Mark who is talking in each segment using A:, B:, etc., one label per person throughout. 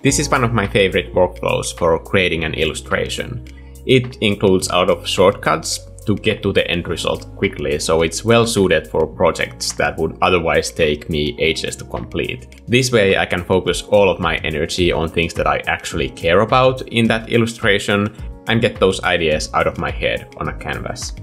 A: This is one of my favorite workflows for creating an illustration. It includes a lot of shortcuts to get to the end result quickly, so it's well suited for projects that would otherwise take me ages to complete. This way I can focus all of my energy on things that I actually care about in that illustration and get those ideas out of my head on a canvas.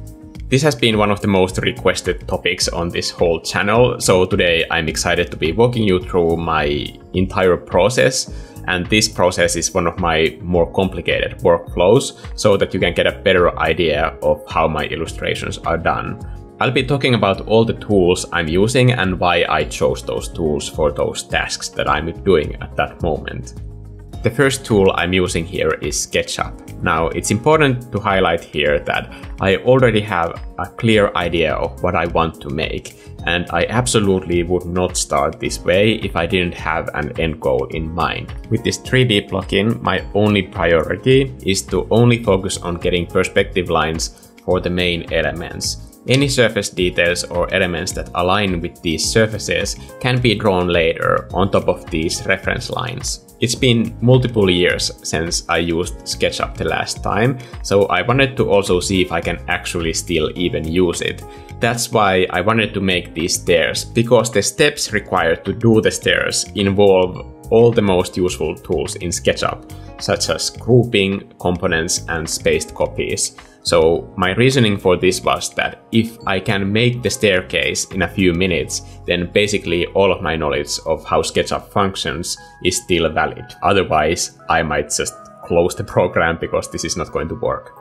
A: This has been one of the most requested topics on this whole channel, so today I'm excited to be walking you through my entire process. And this process is one of my more complicated workflows, so that you can get a better idea of how my illustrations are done. I'll be talking about all the tools I'm using and why I chose those tools for those tasks that I'm doing at that moment. The first tool I'm using here is SketchUp. Now, it's important to highlight here that I already have a clear idea of what I want to make, and I absolutely would not start this way if I didn't have an end goal in mind. With this 3D plugin, my only priority is to only focus on getting perspective lines for the main elements. Any surface details or elements that align with these surfaces can be drawn later on top of these reference lines. It's been multiple years since I used SketchUp the last time, so I wanted to also see if I can actually still even use it. That's why I wanted to make these stairs, because the steps required to do the stairs involve all the most useful tools in SketchUp, such as grouping, components, and spaced copies. So my reasoning for this was that if I can make the staircase in a few minutes, then basically all of my knowledge of how SketchUp functions is still valid. Otherwise, I might just close the program because this is not going to work.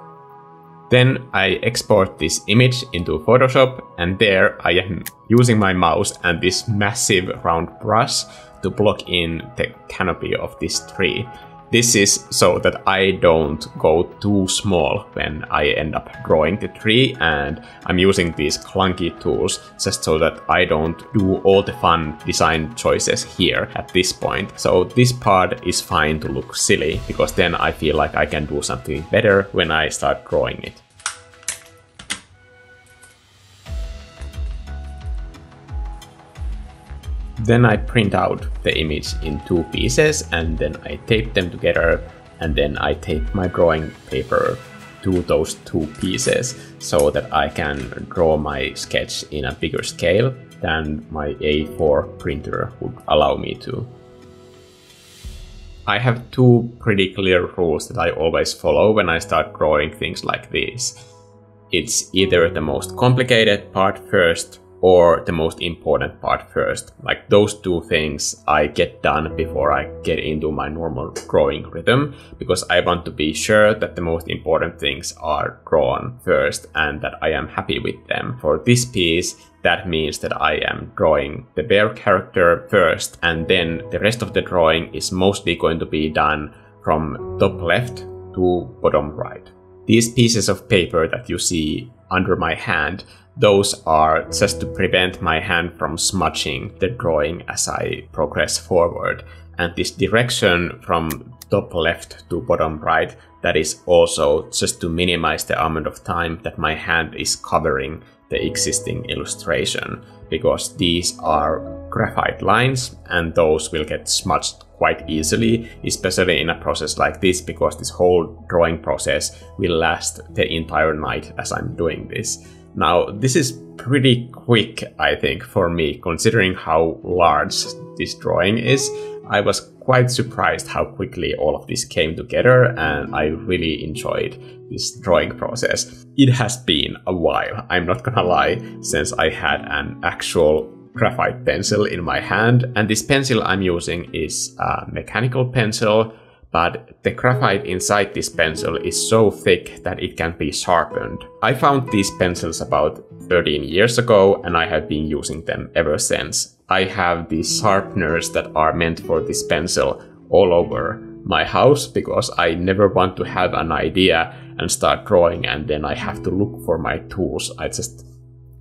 A: Then I export this image into Photoshop, and there I am using my mouse and this massive round brush to block in the canopy of this tree. This is so that I don't go too small when I end up drawing the tree, and I'm using these clunky tools just so that I don't do all the fun design choices here at this point. So this part is fine to look silly, because then I feel like I can do something better when I start drawing it. Then I print out the image in two pieces, and then I tape them together, and then I tape my drawing paper to those two pieces so that I can draw my sketch in a bigger scale than my A4 printer would allow me to. I have two pretty clear rules that I always follow when I start drawing things like this. It's either the most complicated part first, or the most important part first. Like, those two things I get done before I get into my normal drawing rhythm, because I want to be sure that the most important things are drawn first and that I am happy with them. For this piece, that means that I am drawing the bear character first, and then the rest of the drawing is mostly going to be done from top left to bottom right. These pieces of paper that you see under my hand, those are just to prevent my hand from smudging the drawing as I progress forward. And this direction from top left to bottom right, that is also just to minimize the amount of time that my hand is covering the existing illustration, because these are graphite lines and those will get smudged quite easily, especially in a process like this, because this whole drawing process will last the entire night as I'm doing this. Now, this is pretty quick, I think, for me, considering how large this drawing is. I was quite surprised how quickly all of this came together, and I really enjoyed this drawing process. It has been a while, I'm not gonna lie, since I had an actual graphite pencil in my hand, and this pencil I'm using is a mechanical pencil, but the graphite inside this pencil is so thick that it can be sharpened. I found these pencils about 13 years ago, and I have been using them ever since. I have these sharpeners that are meant for this pencil all over my house, because I never want to have an idea and start drawing and then I have to look for my tools. I just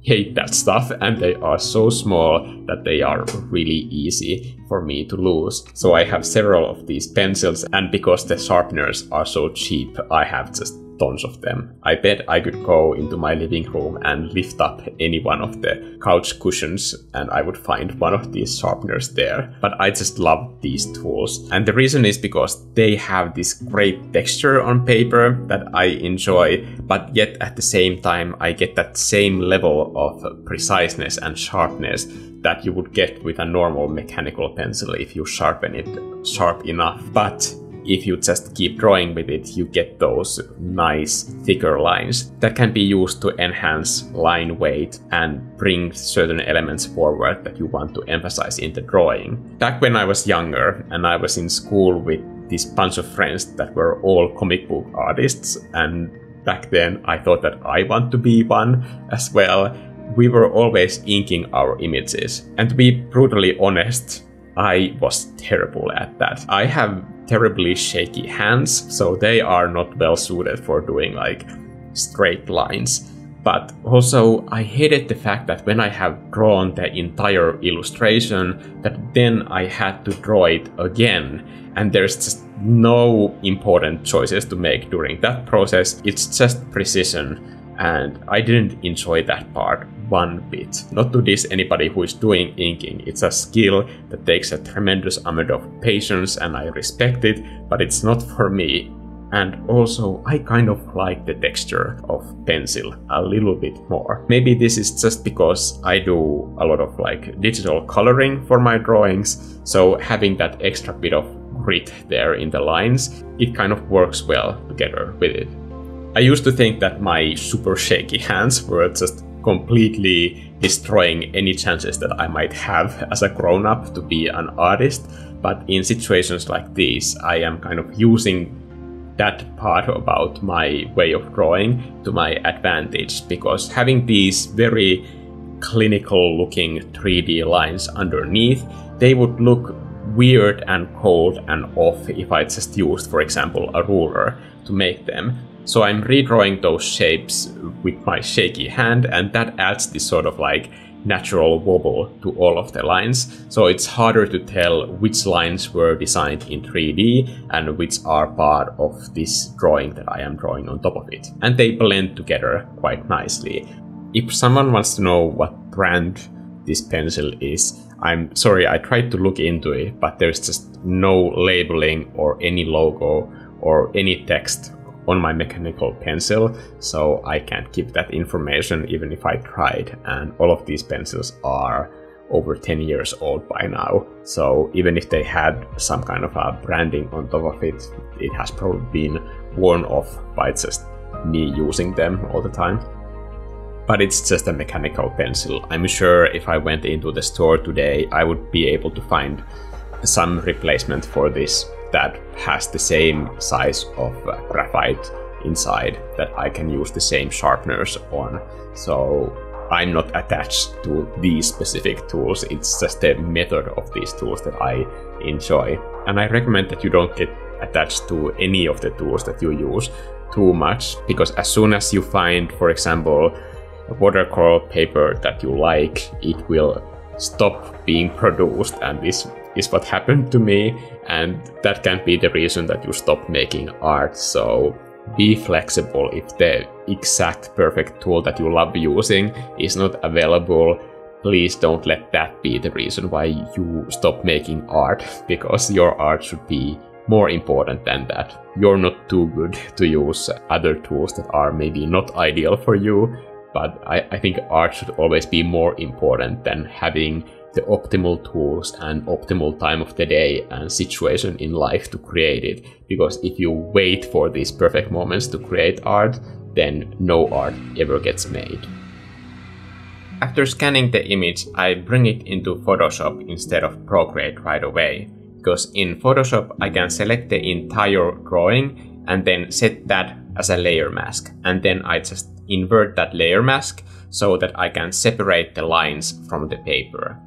A: hate that stuff, and they are so small that they are really easy for me to lose. So I have several of these pencils, and because the sharpeners are so cheap, I have just tons of them. I bet I could go into my living room and lift up any one of the couch cushions and I would find one of these sharpeners there. But I just love these tools. And the reason is because they have this great texture on paper that I enjoy, but yet at the same time I get that same level of preciseness and sharpness that you would get with a normal mechanical pencil if you sharpen it sharp enough. But if you just keep drawing with it, you get those nice thicker lines that can be used to enhance line weight and bring certain elements forward that you want to emphasize in the drawing. Back when I was younger and I was in school with this bunch of friends that were all comic book artists, and back then I thought that I want to be one as well, we were always inking our images. And to be brutally honest, I was terrible at that. I have terribly shaky hands, so they are not well suited for doing like straight lines. But also I hated the fact that when I have drawn the entire illustration, that then I had to draw it again, and there's just no important choices to make during that process. It's just precision, and I didn't enjoy that part one bit. Not to diss anybody who is doing inking, it's a skill that takes a tremendous amount of patience and I respect it, but it's not for me. And also, I kind of like the texture of pencil a little bit more. Maybe this is just because I do a lot of like digital coloring for my drawings, so having that extra bit of grit there in the lines, it kind of works well together with it. I used to think that my super shaky hands were just completely destroying any chances that I might have as a grown-up to be an artist, but in situations like these, I am kind of using that part about my way of drawing to my advantage, because having these very clinical looking 3D lines underneath, they would look weird and cold and off if I just used, for example, a ruler to make them. So I'm redrawing those shapes with my shaky hand, and that adds this sort of like natural wobble to all of the lines. So it's harder to tell which lines were designed in 3D and which are part of this drawing that I am drawing on top of it. And they blend together quite nicely. If someone wants to know what brand this pencil is, I'm sorry, I tried to look into it, but there's just no labeling or any logo or any text on my mechanical pencil, so I can't give that information even if I tried, and all of these pencils are over 10 years old by now, so even if they had some kind of a branding on top of it, it has probably been worn off by just me using them all the time. But it's just a mechanical pencil. I'm sure if I went into the store today, I would be able to find some replacement for this that has the same size of graphite inside that I can use the same sharpeners on. So I'm not attached to these specific tools, it's just the method of these tools that I enjoy. And I recommend that you don't get attached to any of the tools that you use too much, because as soon as you find, for example, a watercolor paper that you like, it will stop being produced, and this is what happened to me, and that can be the reason that you stop making art. So be flexible. If the exact perfect tool that you love using is not available, please don't let that be the reason why you stop making art, because your art should be more important than that. You're not too good to use other tools that are maybe not ideal for you, but I think art should always be more important than having the optimal tools and optimal time of the day and situation in life to create it. Because if you wait for these perfect moments to create art, then no art ever gets made. After scanning the image, I bring it into Photoshop instead of Procreate right away. Because in Photoshop I can select the entire drawing and then set that as a layer mask. And then I just invert that layer mask so that I can separate the lines from the paper.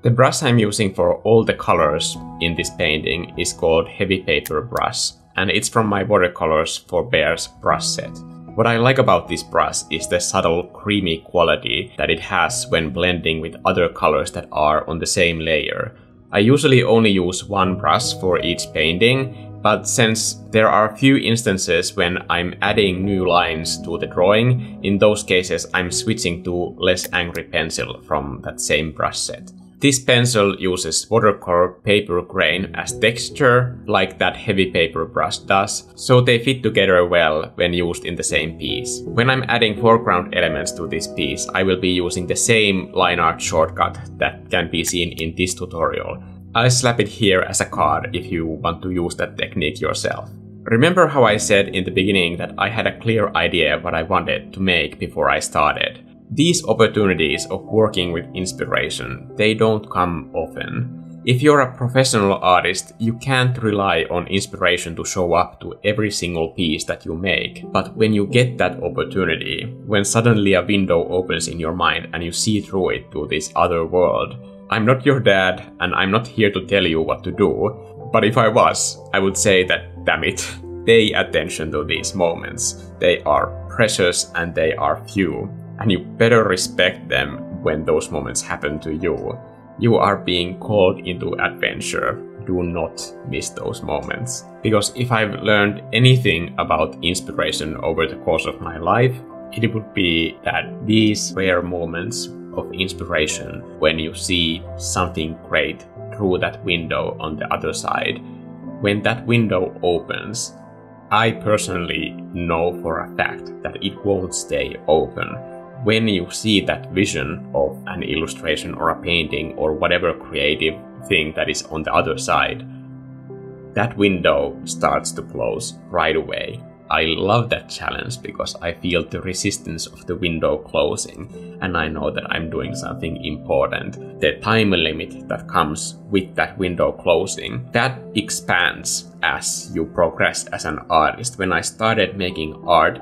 A: The brush I'm using for all the colors in this painting is called Heavy Paper Brush, and it's from my Watercolors for Bears brush set. What I like about this brush is the subtle creamy quality that it has when blending with other colors that are on the same layer. I usually only use one brush for each painting, But since there are a few instances when I'm adding new lines to the drawing, in those cases I'm switching to less angry pencil from that same brush set. This pencil uses watercolor paper grain as texture, like that heavy paper brush does, so they fit together well when used in the same piece. When I'm adding foreground elements to this piece, I will be using the same line art shortcut that can be seen in this tutorial. I'll slap it here as a card if you want to use that technique yourself. Remember how I said in the beginning that I had a clear idea what I wanted to make before I started? These opportunities of working with inspiration, they don't come often. If you're a professional artist, you can't rely on inspiration to show up to every single piece that you make. But when you get that opportunity, when suddenly a window opens in your mind and you see through it to this other world, I'm not your dad, and I'm not here to tell you what to do, but if I was, I would say that, damn it, pay attention to these moments. They are precious and they are few, and you better respect them when those moments happen to you. You are being called into adventure. Do not miss those moments. Because if I've learned anything about inspiration over the course of my life, it would be that these rare moments of inspiration, when you see something great through that window on the other side, when that window opens, I personally know for a fact that it won't stay open. When you see that vision of an illustration or a painting or whatever creative thing that is on the other side, that window starts to close right away. I love that challenge because I feel the resistance of the window closing, and I know that I'm doing something important. The time limit that comes with that window closing, that expands as you progress as an artist. When I started making art,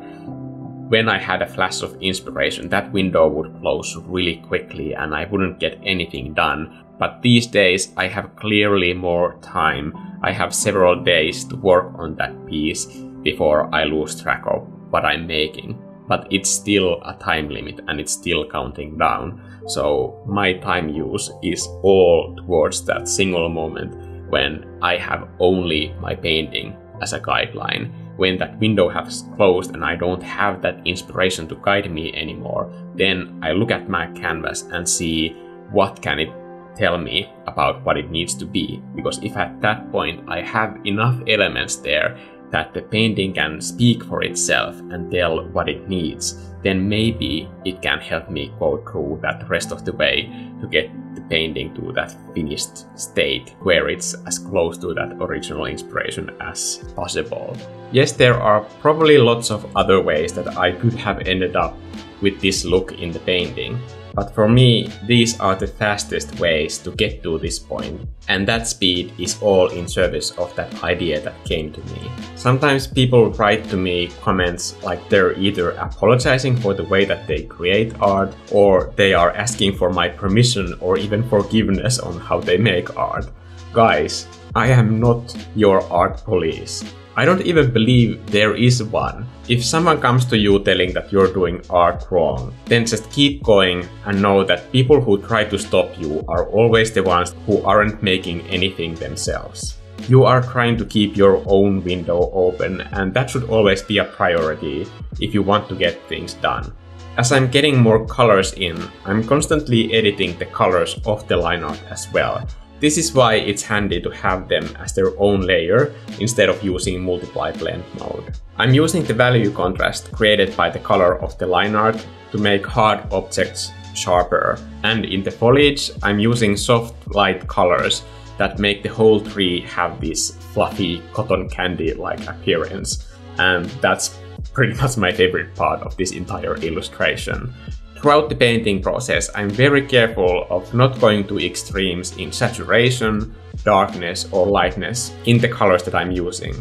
A: when I had a flash of inspiration, that window would close really quickly and I wouldn't get anything done. But these days I have clearly more time. I have several days to work on that piece before I lose track of what I'm making. But it's still a time limit and it's still counting down. So my time use is all towards that single moment when I have only my painting as a guideline. When that window has closed and I don't have that inspiration to guide me anymore, then I look at my canvas and see what can it tell me about what it needs to be. Because if at that point I have enough elements there that the painting can speak for itself and tell what it needs, then maybe it can help me go through that rest of the way to get the painting to that finished state where it's as close to that original inspiration as possible. Yes, there are probably lots of other ways that I could have ended up with this look in the painting, but for me, these are the fastest ways to get to this point, and that speed is all in service of that idea that came to me. Sometimes people write to me comments like they're either apologizing for the way that they create art, or they are asking for my permission or even forgiveness on how they make art. Guys, I am not your art police. I don't even believe there is one. If someone comes to you telling that you're doing art wrong, then just keep going and know that people who try to stop you are always the ones who aren't making anything themselves. You are trying to keep your own window open, and that should always be a priority if you want to get things done. As I'm getting more colors in, I'm constantly editing the colors of the line art as well. This is why it's handy to have them as their own layer instead of using multiply blend mode. I'm using the value contrast created by the color of the line art to make hard objects sharper, and in the foliage I'm using soft light colors that make the whole tree have this fluffy cotton candy-like appearance, and that's pretty much my favorite part of this entire illustration. Throughout the painting process, I'm very careful of not going to extremes in saturation, darkness or lightness in the colors that I'm using.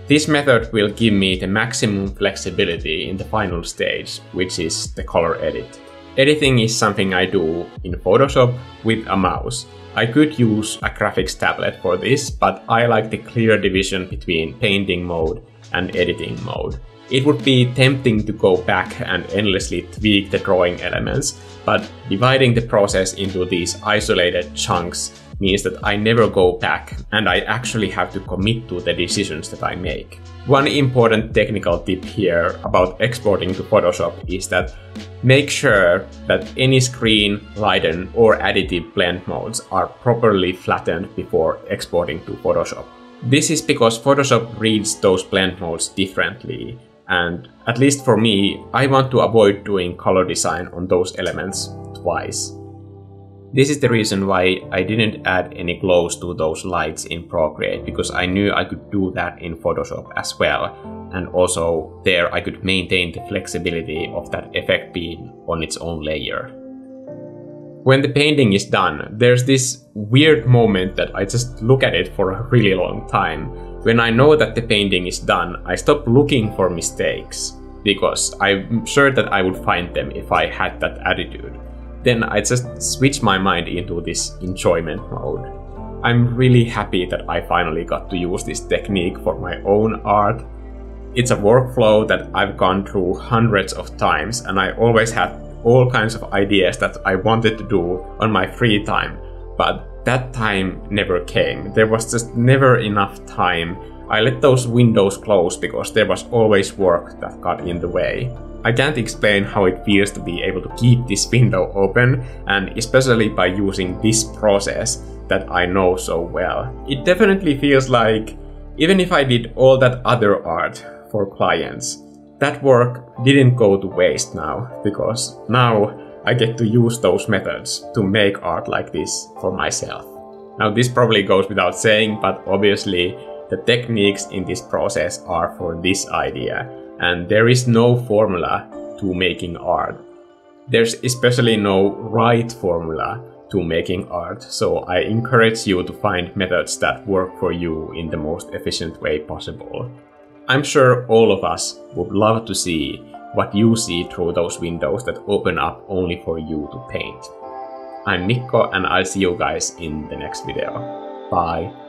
A: This method will give me the maximum flexibility in the final stage, which is the color edit. Editing is something I do in Photoshop with a mouse. I could use a graphics tablet for this, but I like the clear division between painting mode and editing mode. It would be tempting to go back and endlessly tweak the drawing elements, but dividing the process into these isolated chunks means that I never go back and I actually have to commit to the decisions that I make. One important technical tip here about exporting to Photoshop is that make sure that any screen, lighten or additive blend modes are properly flattened before exporting to Photoshop. This is because Photoshop reads those blend modes differently, and at least for me, I want to avoid doing color design on those elements twice. This is the reason why I didn't add any glows to those lights in Procreate, because I knew I could do that in Photoshop as well, and also there I could maintain the flexibility of that effect being on its own layer. When the painting is done, there's this weird moment that I just look at it for a really long time. When I know that the painting is done, I stop looking for mistakes, because I'm sure that I would find them if I had that attitude. Then I just switch my mind into this enjoyment mode. I'm really happy that I finally got to use this technique for my own art. It's a workflow that I've gone through hundreds of times, and I always had all kinds of ideas that I wanted to do on my free time, but that time never came. There was just never enough time. I let those windows close because there was always work that got in the way. I can't explain how it feels to be able to keep this window open, and especially by using this process that I know so well. It definitely feels like even if I did all that other art for clients, that work didn't go to waste now, because now I get to use those methods to make art like this for myself. Now this probably goes without saying, but obviously the techniques in this process are for this idea, and there is no formula to making art. There's especially no right formula to making art, so I encourage you to find methods that work for you in the most efficient way possible. I'm sure all of us would love to see what you see through those windows that open up only for you to paint. I'm Mikko, and I'll see you guys in the next video. Bye!